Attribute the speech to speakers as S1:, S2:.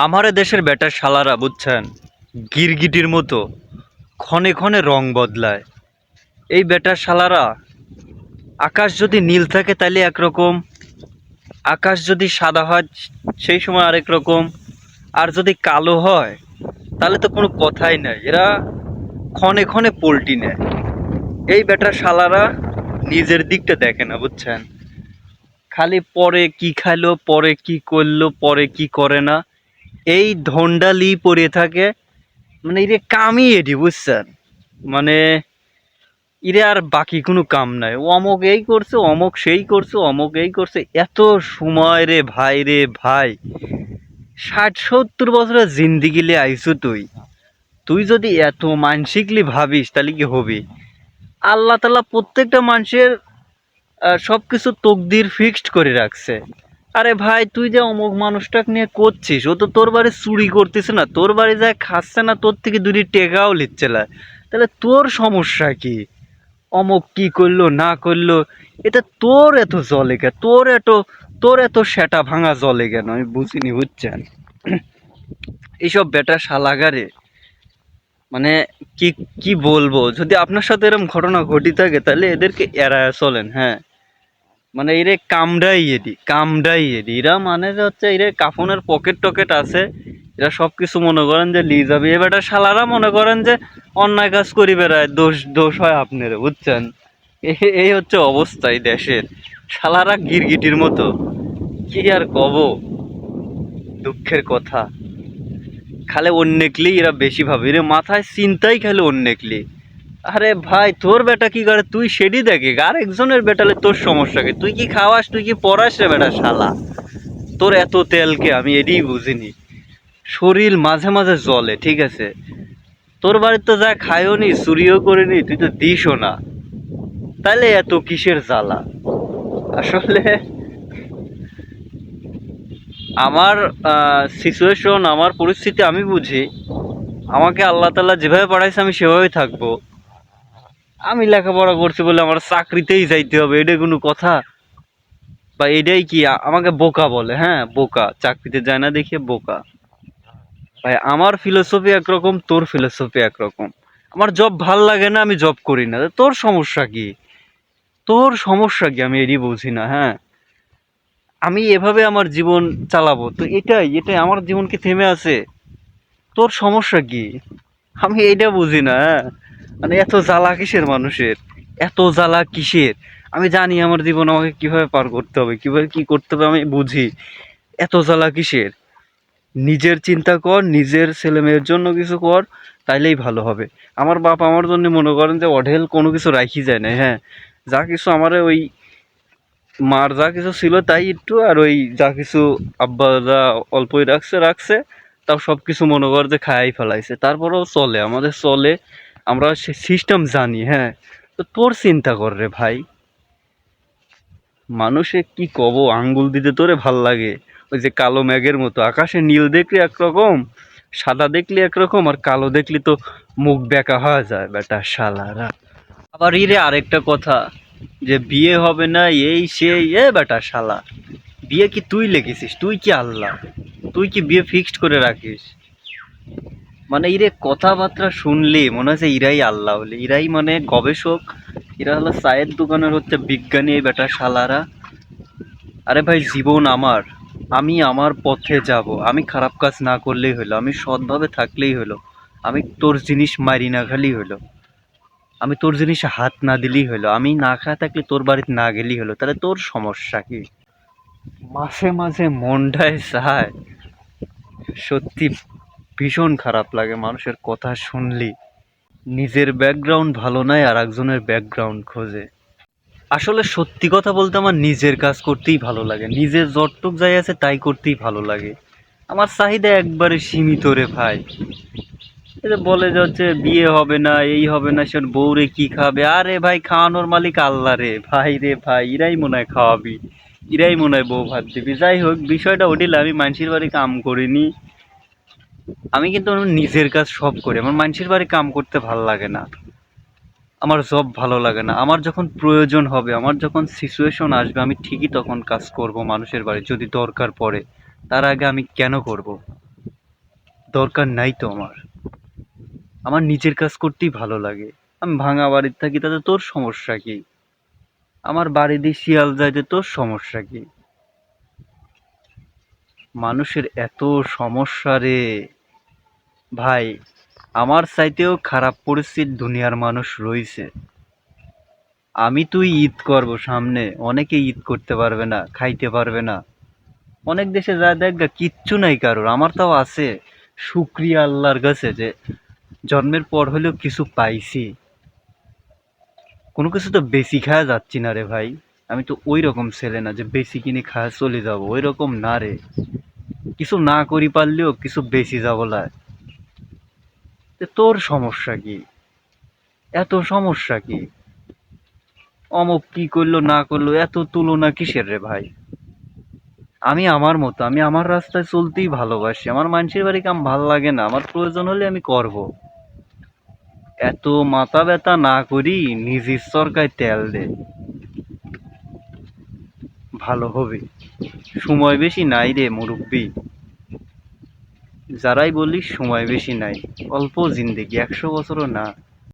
S1: আমারে দেশের বেটার শালারা বুঝছেন, গিরগিটির মতো ক্ষণে ক্ষণে রং বদলায়। এই বেটার শালারা, আকাশ যদি নীল থাকে তাহলে একরকম, আকাশ যদি সাদা হয় সেই সময় আরেক রকম, আর যদি কালো হয় তাহলে তো কোনো কথাই নাই। এরা ক্ষণে ক্ষণে পল্টি নেয়। এই বেটার শালারা নিজের দিকটা দেখে না বুঝছেন, খালি পরে কি খাইলো, পরে কি করলো, পরে কি করে না, এই ধন্ডালি পড়ে থাকে। মানে এরে কামই এটি বুঝছেন, মানে এরে আর বাকি কোনো কাম নাই। ও অমুক এই করছে, অমুক সেই করছে, অমুক এই করছে। এত সময় রে ভাই, রে ভাই, 60-70 বছরের জিন্দিগিলে আইসু তুই। তুই যদি এত মানসিকলি ভাবিস তাহলে কি হবে? আল্লাহ তাআলা প্রত্যেকটা মানুষের সবকিছু তকদির ফিক্সড করে রাখছে। আরে ভাই, তুই যে অমুক মানুষটাকে নিয়ে করছিস, ও তো তোর বাড়ি চুরি করতেছে না, তোর বাড়ি যায় খাচ্ছে না, তোর থেকে দুটি টেকাও লিচ্ছে না, তাহলে তোর সমস্যা কি? অমুক কি করলো না করলো, এটা তোর এত জলে কেন? তোর এত সেটা ভাঙা জলে কেন? আমি বুঝিনি বুঝছেন। এইসব বেটা শালাগারে, মানে কি কি বলবো, যদি আপনার সাথে এরকম ঘটনা ঘটি থাকে তাহলে এদেরকে এড়ায় চলেন। হ্যাঁ, মানে এরে কামড়াই এডি এরা, মানে যে হচ্ছে এরে কাফনের পকেট টকেট আছে, এরা সবকিছু মনে করেন যে লিয়ে যাবে। এ বেটা শালারা মনে করেন যে অন্যায় কাজ করি বেড়ায়, দোষ দোষ হয় আপনার বুঝছেন। এই হচ্ছে অবস্থা এই দেশের। শালারা গিরগিটির মতো, কি আর কব, দুঃখের কথা। খালে অন্যেকলি এরা বেশি ভাবে, এর মাথায় চিন্তাই খালি অন্যেকলি। আরে ভাই, তোর বেটা কি করে তুই সেটি দেখে, আর একজনের বেটালে তোর সমস্যা কি? তুই কি খাওয়াস, তুই কি পড়াস রে বেটা শালা? তোর এত তেলকে আমি এটাই বুঝিনি। শরীর মাঝে মাঝে জ্বলে, ঠিক আছে, তোর বাড়িতে তো যা খায়ও নি, চুরিও করিনি, তুই তো দিসও না, তাইলে এত কিসের জ্বালা? আসলে আমার সিচুয়েশন, আমার পরিস্থিতি আমি বুঝি। আমাকে আল্লাহ তাআলা যেভাবে পাঠাইছে আমি সেভাবেই থাকবো। আমি লেখাপড়া করছি বলে আমার চাকরিতেই যাইতে হবে, এটা কোনো কথা? বা এটাই কি আমাকে বোকা বলে? হ্যাঁ বোকা, চাকরিতে যায় না দেখিয়ে বোকা। ভাই, আমার ফিলোসফি একরকম, তোর ফিলোসফি একরকম। আমার জব ভাল লাগে না, আমি জব করি না, তোর সমস্যা কি? তোর সমস্যা কি আমি এরই বুঝি না। হ্যাঁ, আমি এভাবে আমার জীবন চালাবো, তো এটাই আমার জীবন কি থেমে আছে? তোর সমস্যা কি? আমি এইটা বুঝি না। হ্যাঁ, মানে এত জ্বালা কিসের মানুষের? এত জ্বালা কিসের? আমি জানি আমার জীবন আমাকে কিভাবে পার করতে হবে, কিভাবে কি করতে হবে আমি বুঝি। এত জ্বালা কিসের? নিজের চিন্তা কর, নিজের ছেলে মেয়ের জন্য কিছু কর, তাইলেই ভালো হবে। আমার বাপ আমার জন্য মনে করেন যে অঢেল কোনো কিছু রাখি যায় না। হ্যাঁ, যা কিছু আমার ওই মার যা কিছু ছিল তাই একটু, আর ওই যা কিছু আব্বা যা অল্পই রাখছে রাখছে, তাও সব কিছু মনে কর যে খায়াই ফেলাইছে, তারপরেও চলে, আমাদের চলে, আমরা সে সিস্টেম জানি। হ্যাঁ, তো তোর চিন্তা কর রে ভাই। মানুষে কি কব, আঙ্গুল দিতে তোরে ভাল লাগে? ওই যে কালো মেঘের মতো, আকাশে নীল দেখলে একরকম, সাদা দেখলে একরকম, আর কালো দেখলে তো মুখ বেঁকা হয়ে যায় বেটা শালারা। আবার ইরে আরেকটা কথা, যে বিয়ে হবে না এই সেই, এ বেটা শালা, বিয়ে কি তুই লিখেছিস? তুই কি আল্লাহ? তুই কি বিয়ে ফিক্সড করে রাখিস? মানে ইরে কথাবার্তা শুনলি মনে হচ্ছে ইরাই আল্লাহ বলে, ইরাই মানে গবেষক, এরা হলো চায়ের দোকানের হচ্ছে বিজ্ঞানী এই বেটা শালারা। আরে ভাই, জীবন আমার, আমি আমার পথে যাব, আমি খারাপ কাজ না করলেই হলো, আমি সৎভাবে থাকলেই হলো, আমি তোর জিনিস মারি না খালি হলো, আমি তোর জিনিসে হাত না দিলেই হলো, আমি না খায় থাকলে তোর বাড়িতে না গেলেই হলো, তাহলে তোর সমস্যা কি? মাঝে মাঝে মনটায় চায়, সত্যি ভীষণ খারাপ লাগে মানুষের কথা শুনলি, নিজের ব্যাকগ্রাউন্ড ভালো নাই আর একজনের ব্যাকগ্রাউন্ড খোঁজে। আসলে সত্যি কথা বলতে আমার নিজের কাজ করতেই ভালো লাগে, নিজের যতটুক যাই আছে তাই করতেই ভালো লাগে। আমার চাহিদা একবারে সীমিত রে ভাই। এটা বলে যে হচ্ছে বিয়ে হবে না, এই হবে না, সে বউরে কি খাবে? আরে ভাই, খাওয়ানোর মালিক আল্লাহ রে ভাই, রে ভাই, ইরাই মনে হয় খাওয়াবি, ইরাই মনে হয় বউ ভাত দিবি। যাই হোক, বিষয়টা ওটিল, আমি মানুষের বাড়ি কাম করিনি। আমি কিন্তু আমার নিজের কাজ সব করি, আমার মানুষের বাড়ি কাম করতে ভাল লাগে না, আমার জব ভালো লাগে না। আমার যখন প্রয়োজন হবে, আমার যখন সিচুয়েশন আসবে, আমি ঠিকই তখন কাজ করব মানুষের বাড়ি, যদি দরকার পড়ে। তার আগে আমি কেন করব? দরকার নাই তো আমার। আমার নিজের কাজ করতেই ভালো লাগে। আমি ভাঙা বাড়িতে থাকি, তাতে তোর সমস্যা কি? আমার বাড়ি দিয়ে শিয়াল যাইতে তোর সমস্যা কি? মানুষের এত সমস্যা রে ভাই। আমার চাইতেও খারাপ পরিস্থিতি দুনিয়ার মানুষ রইছে। আমি তুই ঈদ করব সামনে, অনেকে ঈদ করতে পারবে না, খাইতে পারবে না। অনেক দেশে যা দেখগা কিচ্ছু নাই কারোর, আমার তাও আছে। শুকরিয়া আল্লাহর কাছে যে জন্মের পর হলেও কিছু পাইছি। কোনো কিছু তো বেশি খায়া যাচ্ছি না রে ভাই। আমি তো ওই রকম ছেলে না যে বেশি কিনে খায়া চলে যাব, ওই রকম না রে। কিছু না করি পারলেও কিছু বেশি যাব লায়। তোর সমস্যা কি? এত সমস্যা কি? অমুক কি করলো না করলো, এত তুলনা কিসের রে ভাই? আমি আমার মতো, আমি আমার রাস্তায় চলতেই ভালোবাসি। আমার মানুষের বাড়ি কাম ভাল লাগে না, আমার প্রয়োজন হলে আমি করব। এত মাথা ব্যথা না করি, নিজ চরকায় তেল দে, ভালো হবে। সময় বেশি নাই রে মুরব্বি। যারাই বলিস সময় বেশি নাই, অল্প জিন্দেগি, 100 বছরও না।